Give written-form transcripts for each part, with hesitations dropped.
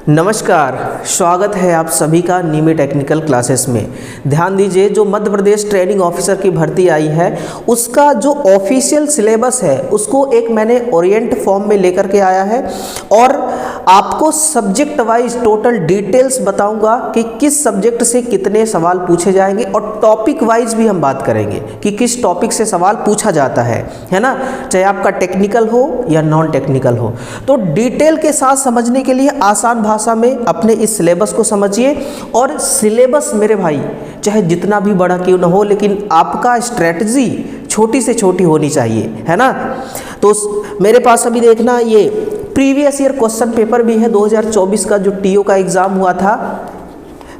नमस्कार, स्वागत है आप सभी का नीमे टेक्निकल क्लासेस में। ध्यान दीजिए, जो मध्य प्रदेश ट्रेनिंग ऑफिसर की भर्ती आई है उसका जो ऑफिशियल सिलेबस है उसको एक मैंने ओरिएंट फॉर्म में लेकर के आया है और आपको सब्जेक्ट वाइज टोटल डिटेल्स बताऊंगा कि किस सब्जेक्ट से कितने सवाल पूछे जाएंगे और टॉपिक वाइज भी हम बात करेंगे कि किस टॉपिक से सवाल पूछा जाता है ना, चाहे आपका टेक्निकल हो या नॉन टेक्निकल हो। तो डिटेल के साथ समझने के लिए आसान भाषा में अपने इस सिलेबस को समझिए। और सिलेबस मेरे भाई चाहे जितना भी बड़ा क्यों ना हो, लेकिन आपका स्ट्रेटजी छोटी से छोटी होनी चाहिए, है ना। तो मेरे पास अभी देखना, ये प्रीवियस ईयर क्वेश्चन पेपर भी है 2024 का, जो टीओ का एग्ज़ाम हुआ था,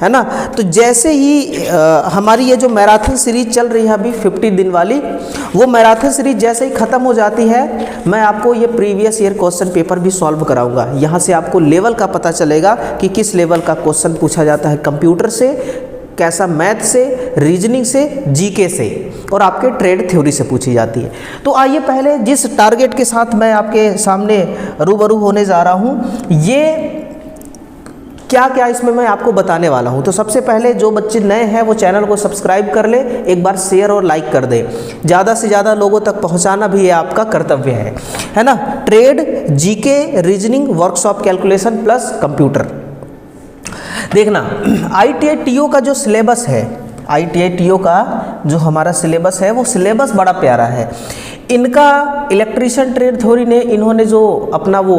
है ना। तो जैसे ही हमारी ये जो मैराथन सीरीज चल रही है अभी 50 दिन वाली, वो मैराथन सीरीज जैसे ही ख़त्म हो जाती है मैं आपको ये प्रीवियस ईयर क्वेश्चन पेपर भी सॉल्व कराऊंगा। यहाँ से आपको लेवल का पता चलेगा कि किस लेवल का क्वेश्चन पूछा जाता है कंप्यूटर से, कैसा मैथ से, रीजनिंग से, जीके से और आपके ट्रेड थ्योरी से पूछी जाती है। तो आइए पहले जिस टारगेट के साथ मैं आपके सामने रूबरू होने जा रहा हूँ, ये क्या क्या इसमें मैं आपको बताने वाला हूं। तो सबसे पहले जो बच्चे नए हैं वो चैनल को सब्सक्राइब कर ले, एक बार शेयर और लाइक कर दे, ज़्यादा से ज़्यादा लोगों तक पहुंचाना भी ये आपका कर्तव्य है ना। Trade, GK, reasoning, workshop calculation plus computer. देखना, ITI TO का जो सिलेबस है, ITI TO का जो हमारा सिलेबस है वो सिलेबस बड़ा प्यारा है। इनका इलेक्ट्रीशियन ट्रेड थ्योरी ने इन्होंने जो अपना वो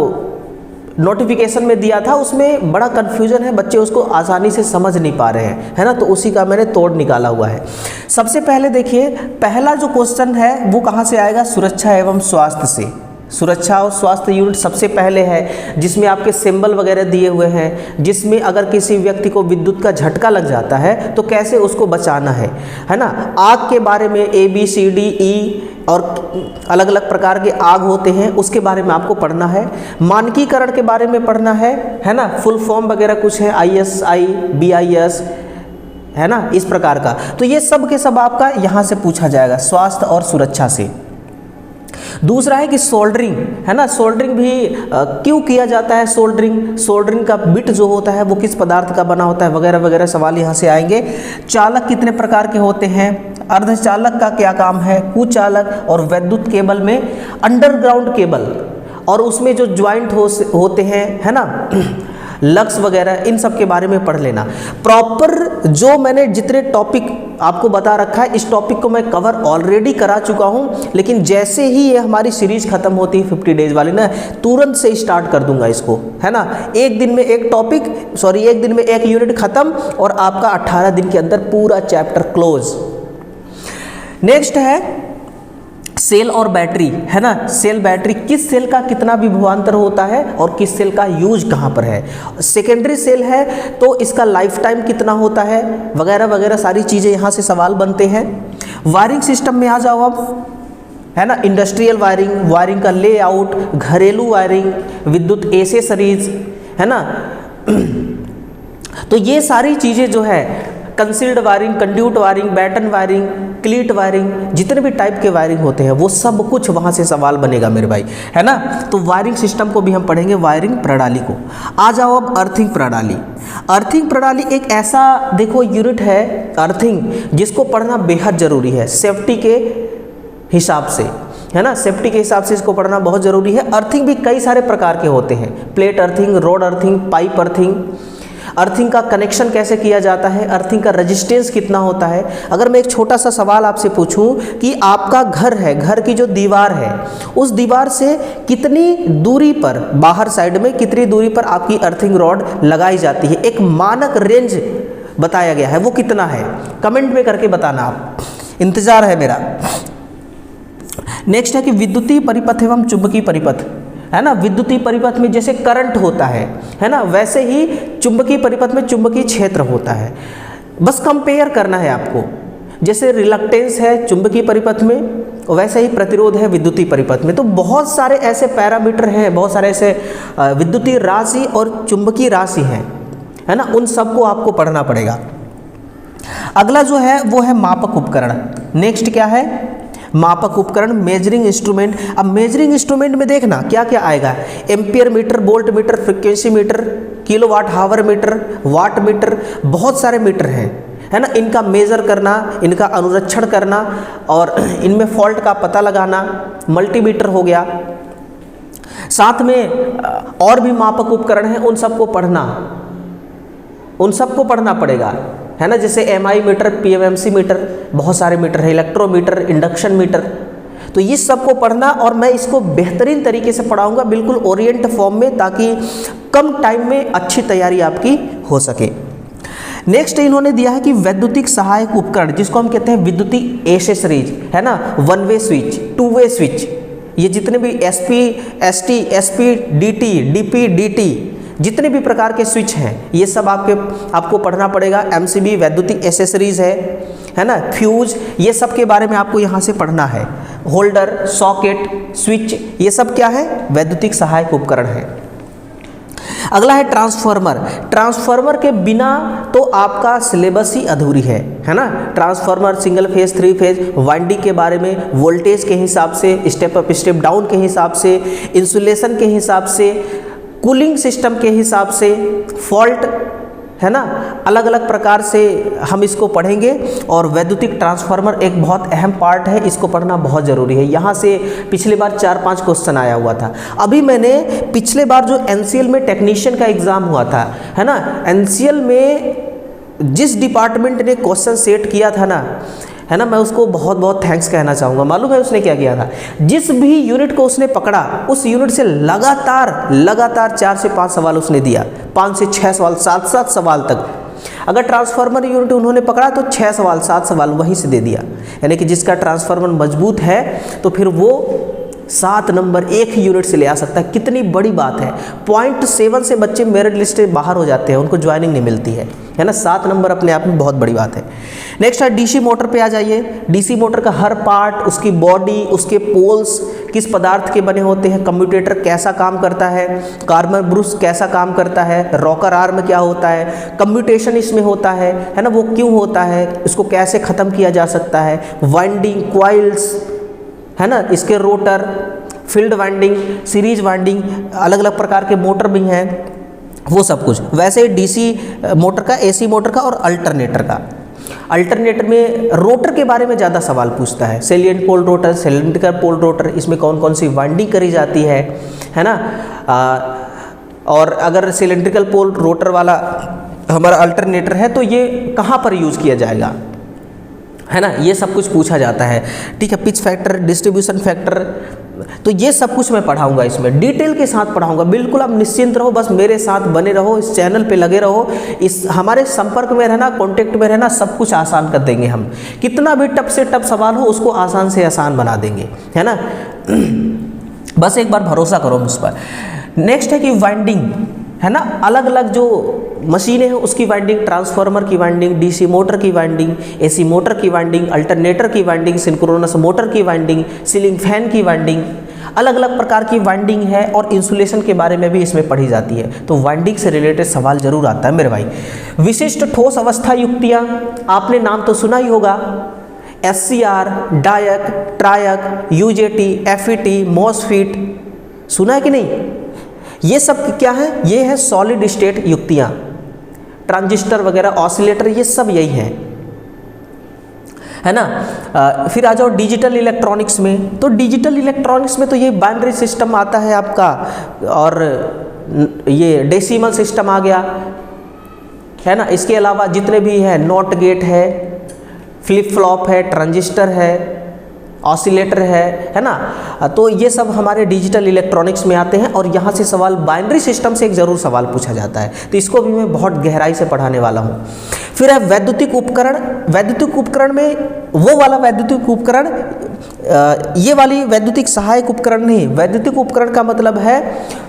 नोटिफिकेशन में दिया था उसमें बड़ा कन्फ्यूजन है, बच्चे उसको आसानी से समझ नहीं पा रहे हैं, है ना। तो उसी का मैंने तोड़ निकाला हुआ है। सबसे पहले देखिए, पहला जो क्वेश्चन है वो कहाँ से आएगा? सुरक्षा एवं स्वास्थ्य से। सुरक्षा और स्वास्थ्य यूनिट सबसे पहले है, जिसमें आपके सिंबल वगैरह दिए हुए हैं, जिसमें अगर किसी व्यक्ति को विद्युत का झटका लग जाता है तो कैसे उसको बचाना है ना। आग के बारे में ABCDE और अलग अलग प्रकार के आग होते हैं, उसके बारे में आपको पढ़ना है। मानकीकरण के बारे में पढ़ना है ना। फुल फॉर्म वगैरह कुछ है, ISI, BIS, है ना, इस प्रकार का। तो ये सब के सब आपका यहाँ से पूछा जाएगा, स्वास्थ्य और सुरक्षा से। दूसरा है कि सोल्डरिंग, है ना। सोल्डरिंग भी क्यों किया जाता है? सोल्डरिंग का बिट जो होता है वो किस पदार्थ का बना होता है, वगैरह वगैरह सवाल यहाँ से आएंगे। चालक कितने प्रकार के होते हैं? अर्धचालक का क्या काम है? कुचालक और वैद्युत केबल में अंडरग्राउंड केबल और उसमें जो ज्वाइंट होते हैं, है ना, लक्स वगैरह, इन सब के बारे में पढ़ लेना। प्रॉपर जो मैंने जितने टॉपिक आपको बता रखा है, इस टॉपिक को मैं कवर ऑलरेडी करा चुका हूं, लेकिन जैसे ही ये हमारी सीरीज खत्म होती है 50 डेज वाली ना, तुरंत से स्टार्ट कर दूंगा इसको, है ना। एक दिन में एक यूनिट खत्म और आपका 18 दिन के अंदर पूरा चैप्टर क्लोज। नेक्स्ट है सेल और बैटरी, है ना। सेल बैटरी, किस सेल का कितना विभवांतर होता है और किस सेल का यूज कहाँ पर है। सेकेंडरी सेल है तो इसका लाइफ टाइम कितना होता है, वगैरह वगैरह सारी चीज़ें यहाँ से सवाल बनते हैं। वायरिंग सिस्टम में आ जाओ अब, है ना। इंडस्ट्रियल वायरिंग, वायरिंग का लेआउट, घरेलू वायरिंग, विद्युत एसेसरीज, है ना। तो ये सारी चीज़ें जो है, concealed wiring, conduit wiring, batten wiring, cleat wiring, जितने भी टाइप के वायरिंग होते हैं वो सब कुछ वहाँ से सवाल बनेगा मेरे भाई, है ना। तो वायरिंग सिस्टम को भी हम पढ़ेंगे, वायरिंग प्रणाली को। आ जाओ अब अर्थिंग प्रणाली। अर्थिंग प्रणाली एक ऐसा देखो यूनिट है अर्थिंग, जिसको पढ़ना बेहद ज़रूरी है सेफ्टी के हिसाब से, है ना। सेफ्टी के हिसाब से इसको पढ़ना बहुत ज़रूरी है। अर्थिंग भी कई सारे प्रकार के होते हैं, plate earthing, road earthing, pipe earthing. Earthing का कनेक्शन कैसे किया जाता है, अर्थिंग का रेजिस्टेंस कितना होता है। अगर मैं एक छोटा सा सवाल आपसे पूछूं कि आपका घर है, घर की जो दीवार है उस दीवार से कितनी दूरी पर, बाहर साइड में कितनी दूरी पर आपकी अर्थिंग रॉड लगाई जाती है, एक मानक रेंज बताया गया है, वो कितना है? कमेंट में करके बताना, आप इंतजार है मेरा। नेक्स्ट है कि विद्युतीय परिपथ एवं चुंबकीय परिपथ, है ना। विद्युतीय परिपथ में जैसे करंट होता है ना, वैसे ही चुंबकीय परिपथ में चुंबकीय क्षेत्र होता है। बस कंपेयर करना है आपको, जैसे रिलक्टेंस है चुंबकीय परिपथ में, वैसे ही प्रतिरोध है विद्युतीय परिपथ में। तो बहुत सारे ऐसे पैरामीटर हैं, बहुत सारे ऐसे विद्युतीय राशि और चुंबकीय राशि हैं, है ना, उन सबको आपको पढ़ना पड़ेगा। अगला जो है वो है मापक उपकरण। नेक्स्ट क्या है? मापक उपकरण, मेजरिंग इंस्ट्रूमेंट। अब मेजरिंग इंस्ट्रूमेंट में देखना क्या क्या आएगा, ampere meter, volt meter, frequency meter, kilowatt hour meter, watt meter, बहुत सारे मीटर हैं, है ना। इनका मेज़र करना, इनका अनुरक्षण करना और इनमें फॉल्ट का पता लगाना, मल्टीमीटर हो गया। साथ में और भी मापक उपकरण हैं, उन सबको पढ़ना पड़ेगा, है ना। जैसे एमआई मीटर, पीएमएमसी मीटर, बहुत सारे मीटर है, इलेक्ट्रोमीटर, इंडक्शन मीटर। तो ये सबको पढ़ना और मैं इसको बेहतरीन तरीके से पढ़ाऊंगा, बिल्कुल ओरिएंट फॉर्म में, ताकि कम टाइम में अच्छी तैयारी आपकी हो सके। नेक्स्ट इन्होंने दिया है कि वैद्युतिक सहायक उपकरण, जिसको हम कहते हैं विद्युतीय एसेसरीज, है ना। 1 वे स्विच, 2 वे स्विच, ये जितने भी SP, ST, SP, DT, DP, DT, जितने भी प्रकार के स्विच हैं, ये सब आपको पढ़ना पड़ेगा। एमसीबी वैद्युतिक एसेसरीज है ना। फ्यूज, ये सब के बारे में आपको यहाँ से पढ़ना है। होल्डर, सॉकेट, स्विच, ये सब क्या है, वैद्युतिक सहायक उपकरण है। अगला है ट्रांसफार्मर। ट्रांसफार्मर के बिना तो आपका सिलेबस ही अधूरी है ना। Transformer, single phase, 3 phase, winding के बारे में, वोल्टेज के हिसाब से, स्टेप अप स्टेप डाउन के हिसाब से, इंसुलेशन के हिसाब से, कूलिंग सिस्टम के हिसाब से, फॉल्ट, है ना, अलग अलग प्रकार से हम इसको पढ़ेंगे। और वैद्युतिक ट्रांसफार्मर एक बहुत अहम पार्ट है, इसको पढ़ना बहुत ज़रूरी है। यहाँ से पिछले बार 4-5 क्वेश्चन आया हुआ था। अभी मैंने पिछले बार जो एनसीएल में टेक्नीशियन का एग्ज़ाम हुआ था, है ना, एनसीएल में जिस डिपार्टमेंट ने क्वेश्चन सेट किया था ना, है ना, मैं उसको बहुत बहुत थैंक्स कहना चाहूँगा। मालूम है उसने क्या किया था, जिस भी यूनिट को उसने पकड़ा, उस यूनिट से लगातार 4 से 5 सवाल उसने दिया, 5 से 6 सवाल, 7 सवाल तक। अगर ट्रांसफार्मर यूनिट उन्होंने पकड़ा तो 6 सवाल, 7 सवाल वहीं से दे दिया। यानी कि जिसका ट्रांसफार्मर मजबूत है तो फिर वो 7 नंबर एक ही यूनिट से ले आ सकता है। कितनी बड़ी बात है। 0.7 से बच्चे मेरिट लिस्ट से बाहर हो जाते हैं, उनको ज्वाइनिंग नहीं मिलती है ना। 7 नंबर अपने आप में बहुत बड़ी बात है। नेक्स्ट है डीसी मोटर पे आ जाइए। डीसी मोटर का हर पार्ट, उसकी बॉडी, उसके पोल्स किस पदार्थ के बने होते हैं, कम्यूटेटर कैसा काम करता है, कार्बन ब्रश कैसा काम करता है, रॉकर आर्म क्या होता है, कम्यूटेशन इसमें होता है ना, वो क्यों होता है, इसको कैसे ख़त्म किया जा सकता है, वाइंडिंग, कॉइल्स, है ना, इसके rotor, field winding, series winding, अलग अलग प्रकार के मोटर भी हैं, वो सब कुछ। वैसे डीसी मोटर का, एसी मोटर का और अल्टरनेटर का। अल्टरनेटर में रोटर के बारे में ज़्यादा सवाल पूछता है। Salient pole rotor, cylindrical pole rotor, इसमें कौन कौन सी वाइंडिंग करी जाती है ना। और अगर सिलिंड्रिकल पोल रोटर वाला हमारा अल्टरनेटर है तो ये कहाँ पर यूज़ किया जाएगा, है ना, ये सब कुछ पूछा जाता है। ठीक है, पिच फैक्टर, डिस्ट्रीब्यूशन फैक्टर, तो ये सब कुछ मैं पढ़ाऊंगा, इसमें डिटेल के साथ पढ़ाऊंगा। बिल्कुल आप निश्चिंत रहो, बस मेरे साथ बने रहो, इस चैनल पे लगे रहो, इस हमारे संपर्क में रहना, कांटेक्ट में रहना, सब कुछ आसान कर देंगे हम। कितना भी टफ से टफ सवाल हो उसको आसान से आसान बना देंगे, है ना। बस एक बार भरोसा करो मुझ पर। नेक्स्ट है कि वाइंडिंग, है ना, अलग अलग जो मशीनें हैं उसकी वाइंडिंग, ट्रांसफार्मर की वाइंडिंग, डीसी मोटर की वाइंडिंग, एसी मोटर की वाइंडिंग, अल्टरनेटर की वाइंडिंग, सिंक्रोनस मोटर की वाइंडिंग, सीलिंग फैन की वाइंडिंग, अलग अलग प्रकार की वाइंडिंग है। और इंसुलेशन के बारे में भी इसमें पढ़ी जाती है। तो वाइंडिंग से रिलेटेड सवाल जरूर आता है मेरे भाई। विशिष्ट ठोस अवस्था युक्तियाँ, आपने नाम तो सुना ही होगा, SCR, डायक, ट्रायक, UJT, FET, मॉसफीट, सुना है कि नहीं। ये सब क्या है, ये है सॉलिड स्टेट युक्तियाँ, ट्रांजिस्टर वगैरह, ऑसिलेटर, ये सब यही हैं, है ना। फिर आ जाओ डिजिटल इलेक्ट्रॉनिक्स में। तो डिजिटल इलेक्ट्रॉनिक्स में तो ये बाइनरी सिस्टम आता है आपका, और ये डेसिमल सिस्टम आ गया, है ना। इसके अलावा जितने भी हैं, नॉट गेट है, फ्लिप फ्लॉप है, ट्रांजिस्टर है, ऑसिलेटर है ना। तो ये सब हमारे डिजिटल इलेक्ट्रॉनिक्स में आते हैं। और यहाँ से सवाल बाइनरी सिस्टम से एक ज़रूर सवाल पूछा जाता है, तो इसको भी मैं बहुत गहराई से पढ़ाने वाला हूँ। फिर है वैद्युतिक उपकरण। वैद्युतिक उपकरण में वो वाला वैद्युतिक उपकरण, ये वाली वैद्युतिक सहायक उपकरण नहीं। वैद्युतिक उपकरण का मतलब है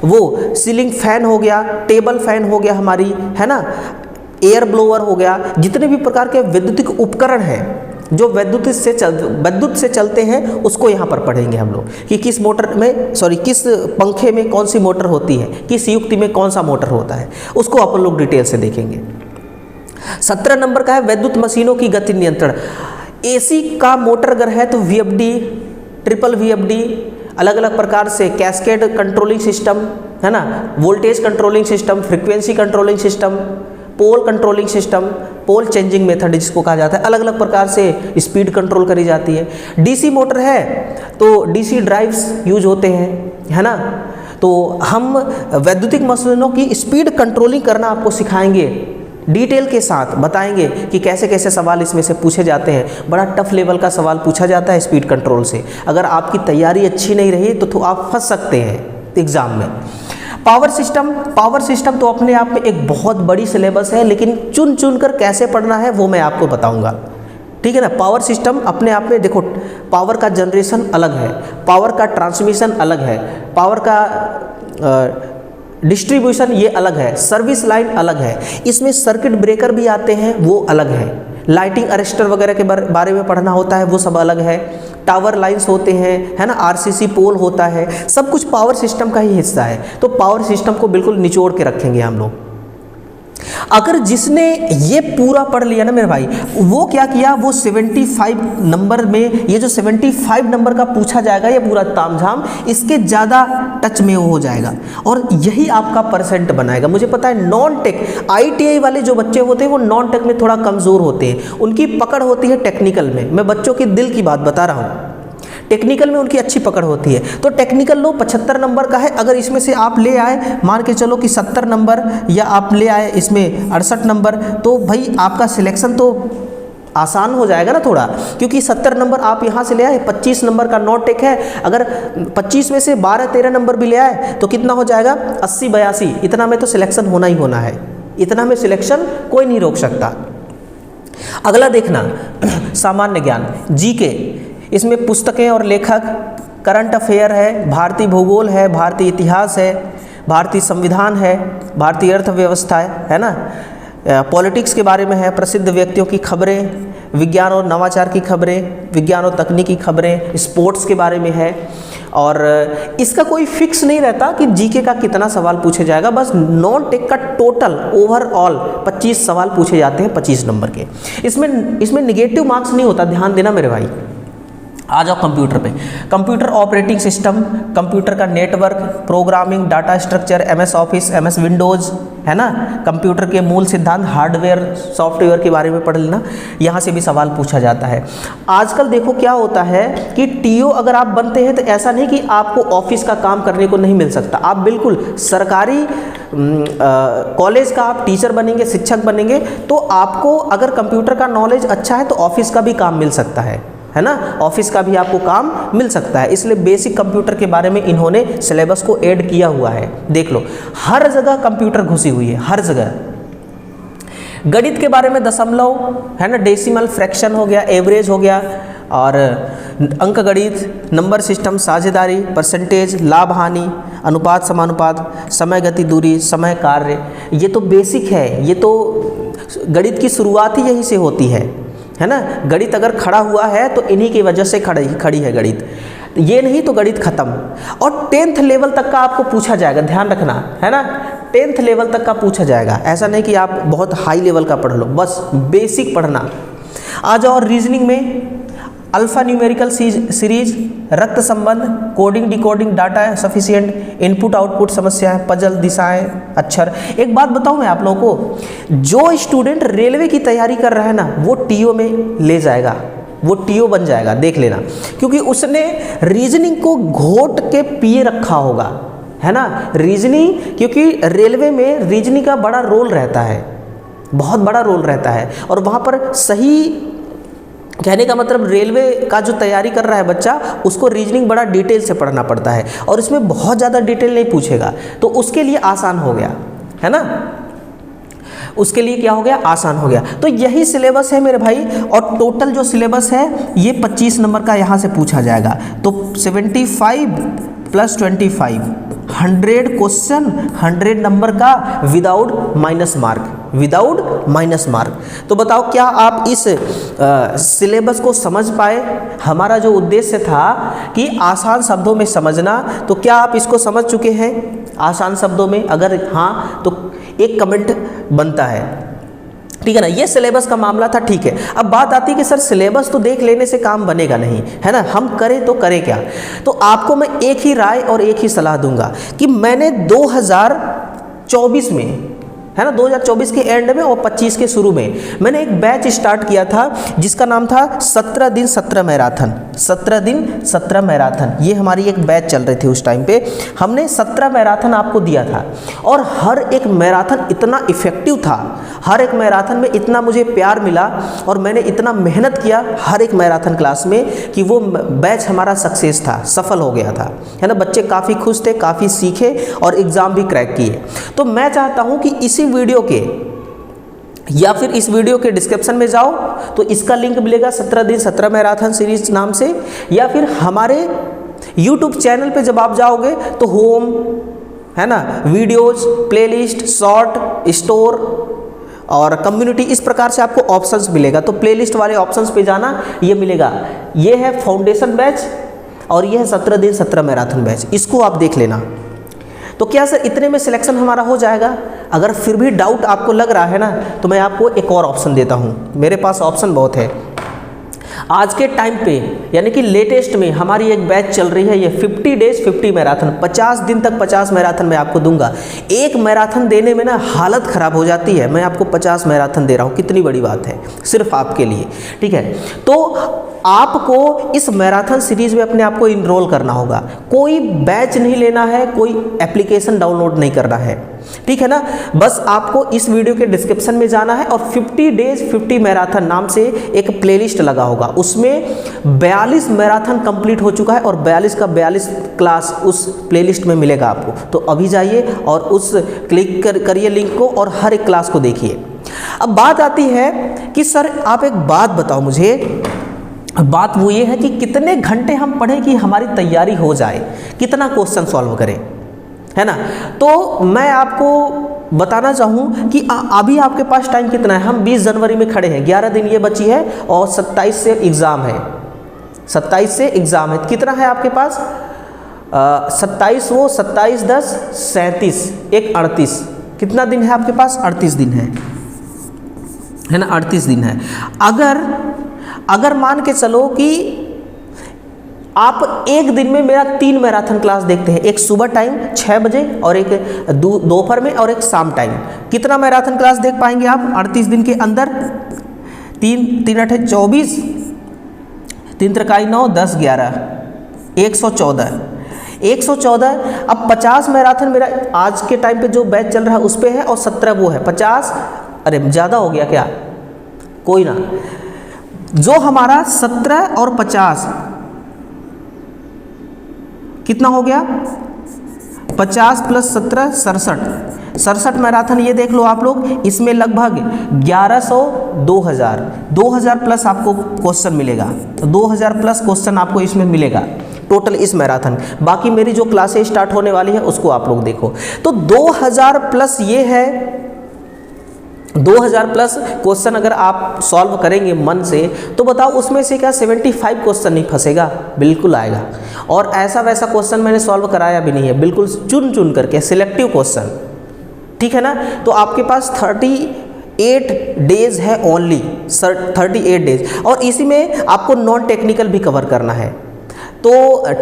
वो सीलिंग फैन हो गया, टेबल फैन हो गया हमारी, है ना, एयर ब्लोअर हो गया, जितने भी प्रकार के वैद्युतिक उपकरण हैं जो विद्युत से चलते हैं, उसको यहाँ पर पढ़ेंगे हम लोग कि किस मोटर में, किस पंखे में कौन सी मोटर होती है, किस युक्ति में कौन सा मोटर होता है, उसको अपन लोग डिटेल से देखेंगे। 17 नंबर का है विद्युत मशीनों की गति नियंत्रण। एसी का मोटर अगर है तो वीएफडी, ट्रिपल वीएफडी, अलग अलग प्रकार से कैस्केड कंट्रोलिंग सिस्टम, है ना, voltage controlling system, frequency controlling system, pole controlling system, pole changing method जिसको कहा जाता है, अलग अलग प्रकार से स्पीड कंट्रोल करी जाती है। डीसी मोटर है तो डीसी ड्राइव्स यूज होते हैं, है ना। तो हम वैद्युतिक मशीनों की स्पीड कंट्रोलिंग करना आपको सिखाएंगे, डिटेल के साथ बताएंगे कि कैसे कैसे सवाल इसमें से पूछे जाते हैं। बड़ा टफ लेवल का सवाल पूछा जाता है स्पीड कंट्रोल से। अगर आपकी तैयारी अच्छी नहीं रही तो आप फंस सकते हैं एग्ज़ाम में। पावर सिस्टम तो अपने आप में एक बहुत बड़ी सिलेबस है, लेकिन चुन चुन कर कैसे पढ़ना है वो मैं आपको बताऊंगा, ठीक है ना। पावर सिस्टम अपने आप में देखो, पावर का जनरेशन अलग है, पावर का ट्रांसमिशन अलग है, पावर का डिस्ट्रीब्यूशन ये अलग है, सर्विस लाइन अलग है, इसमें सर्किट ब्रेकर भी आते हैं वो अलग है, लाइटिंग अरेस्टर वगैरह के बारे में पढ़ना होता है वो सब अलग है, टावर लाइंस होते हैं, है ना, आरसीसी पोल होता है, सब कुछ पावर सिस्टम का ही हिस्सा है। तो पावर सिस्टम को बिल्कुल निचोड़ के रखेंगे हम लोग। अगर जिसने ये पूरा पढ़ लिया ना मेरे भाई, वो क्या किया, वो 75 नंबर में, ये जो 75 नंबर का पूछा जाएगा ये पूरा तामझाम, इसके ज़्यादा टच में वो हो जाएगा और यही आपका परसेंट बनाएगा। मुझे पता है नॉन टेक ITI वाले जो बच्चे होते हैं वो नॉन टेक में थोड़ा कमज़ोर होते हैं, उनकी पकड़ होती है टेक्निकल में। मैं बच्चों के दिल की बात बता रहा हूँ, टेक्निकल में उनकी अच्छी पकड़ होती है। तो टेक्निकल लो 75 नंबर का है, अगर इसमें से आप ले आए, मान के चलो कि 70 नंबर या आप ले आए इसमें 68 नंबर, तो भाई आपका सिलेक्शन तो आसान हो जाएगा ना थोड़ा, क्योंकि 70 नंबर आप यहाँ से ले आए, 25 नंबर का नॉन टेक है, अगर 25 में से 12-13 नंबर भी ले आए तो कितना हो जाएगा, 80-82, इतना में तो सिलेक्शन होना ही होना है, इतना में सिलेक्शन कोई नहीं रोक सकता। अगला देखना सामान्य ज्ञान, GK, इसमें पुस्तकें और लेखक, करंट अफेयर है, भारतीय भूगोल है, भारतीय इतिहास है, भारतीय संविधान है, भारतीय अर्थव्यवस्था है ना, पॉलिटिक्स के बारे में है, प्रसिद्ध व्यक्तियों की खबरें, विज्ञान और नवाचार की खबरें, विज्ञान और तकनीकी खबरें, स्पोर्ट्स के बारे में है। और इसका कोई फिक्स नहीं रहता कि GK का कितना सवाल पूछे जाएगा, बस नॉन टेक का टोटल ओवरऑल 25 सवाल पूछे जाते हैं 25 नंबर के। इसमें निगेटिव मार्क्स नहीं होता, ध्यान देना मेरे भाई। आ जाओ कंप्यूटर पे, कंप्यूटर ऑपरेटिंग सिस्टम, कंप्यूटर का network, programming, data structure, MS office, MS Windows, है ना, कंप्यूटर के मूल सिद्धांत, हार्डवेयर सॉफ्टवेयर के बारे में पढ़ लेना, यहाँ से भी सवाल पूछा जाता है। आजकल देखो क्या होता है कि TO अगर आप बनते हैं तो ऐसा नहीं कि आपको ऑफिस का काम करने को नहीं मिल सकता, आप बिल्कुल सरकारी कॉलेज का आप टीचर बनेंगे, शिक्षक बनेंगे, तो आपको अगर कंप्यूटर का नॉलेज अच्छा है तो ऑफिस का भी काम मिल सकता है ना, ऑफिस का भी आपको काम मिल सकता है। इसलिए बेसिक कंप्यूटर के बारे में इन्होंने सिलेबस को ऐड किया हुआ है। देख लो हर जगह कंप्यूटर घुसी हुई है, हर जगह। गणित के बारे में दशमलव, है ना, डेसिमल, फ्रैक्शन हो गया, एवरेज हो गया, और अंक गणित, नंबर सिस्टम, साझेदारी, परसेंटेज, लाभ हानि, अनुपात समानुपात, समय गति दूरी, समय कार्य, ये तो बेसिक है, ये तो गणित की शुरुआत ही यहीं से होती है ना। गणित अगर खड़ा हुआ है तो इन्हीं की वजह से खड़ी है गणित, ये नहीं तो गणित खत्म। और 10th लेवल तक का आपको पूछा जाएगा, ध्यान रखना, है ना, 10th लेवल तक का पूछा जाएगा, ऐसा नहीं कि आप बहुत हाई लेवल का पढ़ लो, बस बेसिक पढ़ना। आ जाओ रीजनिंग में, अल्फा न्यूमेरिकल सीरीज, रक्त संबंध, coding decoding, data sufficient, input output समस्याएं, पजल, दिशाएं, अक्षर। एक बात बताऊं मैं आप लोगों को, जो स्टूडेंट रेलवे की तैयारी कर रहा है ना वो TO में ले जाएगा, वो TO बन जाएगा, देख लेना, क्योंकि उसने रीजनिंग को घोट के पिए रखा होगा, है ना। रीजनिंग, क्योंकि रेलवे में रीजनिंग का बड़ा रोल रहता है, बहुत बड़ा रोल रहता है, और वहाँ पर सही, कहने का मतलब रेलवे का जो तैयारी कर रहा है बच्चा, उसको रीजनिंग बड़ा डिटेल से पढ़ना पड़ता है, और इसमें बहुत ज़्यादा डिटेल नहीं पूछेगा, तो उसके लिए आसान हो गया, है ना, उसके लिए क्या हो गया, आसान हो गया। तो यही सिलेबस है मेरे भाई, और टोटल जो सिलेबस है ये 25 नंबर का यहाँ से पूछा जाएगा। तो 75 + 25, 100 क्वेश्चन, 100 नंबर का विदाउट माइनस मार्क। तो बताओ क्या आप इस सिलेबस को समझ पाए? हमारा जो उद्देश्य था कि आसान शब्दों में समझना, तो क्या आप इसको समझ चुके हैं आसान शब्दों में? अगर हाँ तो एक कमेंट बनता है, ठीक है ना, ये सिलेबस का मामला था। ठीक है, अब बात आती है कि सर सिलेबस तो देख लेने से काम बनेगा नहीं, है ना, हम करें तो करें क्या। तो आपको मैं एक ही राय और एक ही सलाह दूंगा कि मैंने 2024 में, है ना, 2024 के एंड में और 25 के शुरू में मैंने एक बैच स्टार्ट किया था जिसका नाम था 17 दिन 17 मैराथन। 17 दिन 17 मैराथन, ये हमारी एक बैच चल रही थी उस टाइम पे। हमने 17 मैराथन आपको दिया था और हर एक मैराथन इतना इफेक्टिव था, हर एक मैराथन में इतना मुझे प्यार मिला और मैंने इतना मेहनत किया हर एक मैराथन क्लास में कि वो बैच हमारा सक्सेस था, सफल हो गया था, है ना। बच्चे काफ़ी खुश थे, काफ़ी सीखे और एग्ज़ाम भी क्रैक किए। तो मैं चाहता हूँ कि इसी वीडियो के या फिर इस वीडियो के डिस्क्रिप्शन में जाओ तो इसका लिंक मिलेगा 17 दिन 17 मैराथन सीरीज नाम से, या फिर हमारे YouTube चैनल पे जब आप जाओगे तो होम, है ना, वीडियोज, प्लेलिस्ट, शॉर्ट, स्टोर और कम्युनिटी, इस प्रकार से आपको ऑप्शंस मिलेगा। तो प्लेलिस्ट वाले ऑप्शंस पे जाना, ये मिलेगा। ये है फाउंडेशन बैच और ये है 17 दिन 17 मैराथन बैच, इसको आप देख लेना। तो क्या सर इतने में सिलेक्शन हमारा हो जाएगा? अगर फिर भी डाउट आपको लग रहा है ना, तो मैं आपको एक और ऑप्शन देता हूँ। मेरे पास ऑप्शन बहुत है। आज के टाइम पे यानी कि लेटेस्ट में हमारी एक बैच चल रही है, ये 50 डेज 50 मैराथन, 50 दिन तक 50 मैराथन मैं आपको दूंगा। एक मैराथन देने में ना हालत ख़राब हो जाती है, मैं आपको 50 मैराथन दे रहा हूँ, कितनी बड़ी बात है सिर्फ आपके लिए। ठीक है, तो आपको इस मैराथन सीरीज में अपने आप को इनरोल करना होगा। कोई बैच नहीं लेना है, कोई एप्लीकेशन डाउनलोड नहीं करना है, ठीक है ना। बस आपको इस वीडियो के डिस्क्रिप्शन में जाना है और 50 डेज 50 मैराथन नाम से एक प्लेलिस्ट लगा होगा, उसमें 42 मैराथन कंप्लीट हो चुका है और 42 का 42 क्लास उस प्लेलिस्ट में मिलेगा आपको। तो अभी जाइए और उस क्लिक करिए लिंक को और हर एक क्लास को देखिए। अब बात आती है कि सर आप एक बात बताओ मुझे, बात वो ये है कि कितने घंटे हम पढ़ें कि हमारी तैयारी हो जाए, कितना क्वेश्चन सॉल्व करें, है ना। तो मैं आपको बताना चाहूँ कि अभी आपके पास टाइम कितना है। हम 20 जनवरी में खड़े हैं, 11 दिन ये बची है और 27 से एग्ज़ाम है, 27 से एग्ज़ाम है। कितना है आपके पास? 27 वो 27 10 37 1 38, कितना दिन है आपके पास? 38 दिन है ना, 38 दिन है। अगर मान के चलो कि आप एक दिन में मेरा 3 मैराथन क्लास देखते हैं, एक सुबह टाइम 6 बजे और एक दोपहर में और एक शाम टाइम, कितना मैराथन क्लास देख पाएंगे आप 38 दिन के अंदर? 3 8 24, 3 त्रिकाई 9 10 11 114। अब 50 मैराथन मेरा आज के टाइम पे जो बैच चल रहा है उस पर है और 17 वो है 50। अरे ज़्यादा हो गया क्या? कोई ना, जो हमारा 17 और 50 कितना हो गया? 50 + 17 67 मैराथन, ये देख लो आप लोग। इसमें लगभग 1100 2000 प्लस आपको क्वेश्चन मिलेगा, तो 2000 प्लस क्वेश्चन आपको इसमें मिलेगा टोटल इस मैराथन। बाकी मेरी जो क्लासेस स्टार्ट होने वाली है उसको आप लोग देखो। तो 2000 प्लस ये है, 2000 प्लस क्वेश्चन अगर आप सॉल्व करेंगे मन से, तो बताओ उसमें से क्या 75 क्वेश्चन नहीं फंसेगा? बिल्कुल आएगा। और ऐसा वैसा क्वेश्चन मैंने सॉल्व कराया भी नहीं है, बिल्कुल चुन करके सिलेक्टिव क्वेश्चन, ठीक है ना। तो आपके पास 38 डेज है ओनली, 38 डेज, और इसी में आपको नॉन टेक्निकल भी कवर करना है। तो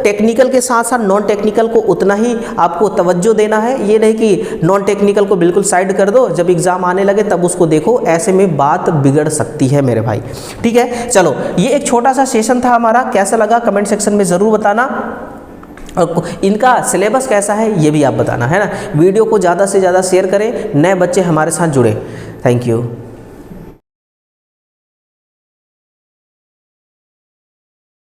टेक्निकल के साथ साथ नॉन टेक्निकल को उतना ही आपको तवज्जो देना है। ये नहीं कि नॉन टेक्निकल को बिल्कुल साइड कर दो, जब एग्ज़ाम आने लगे तब उसको देखो, ऐसे में बात बिगड़ सकती है मेरे भाई, ठीक है। चलो, ये एक छोटा सा सेशन था हमारा, कैसा लगा कमेंट सेक्शन में ज़रूर बताना। और इनका सिलेबस कैसा है ये भी आप बताना, है ना। वीडियो को ज़्यादा से ज़्यादा शेयर करें, नए बच्चे हमारे साथ जुड़े। Thank you.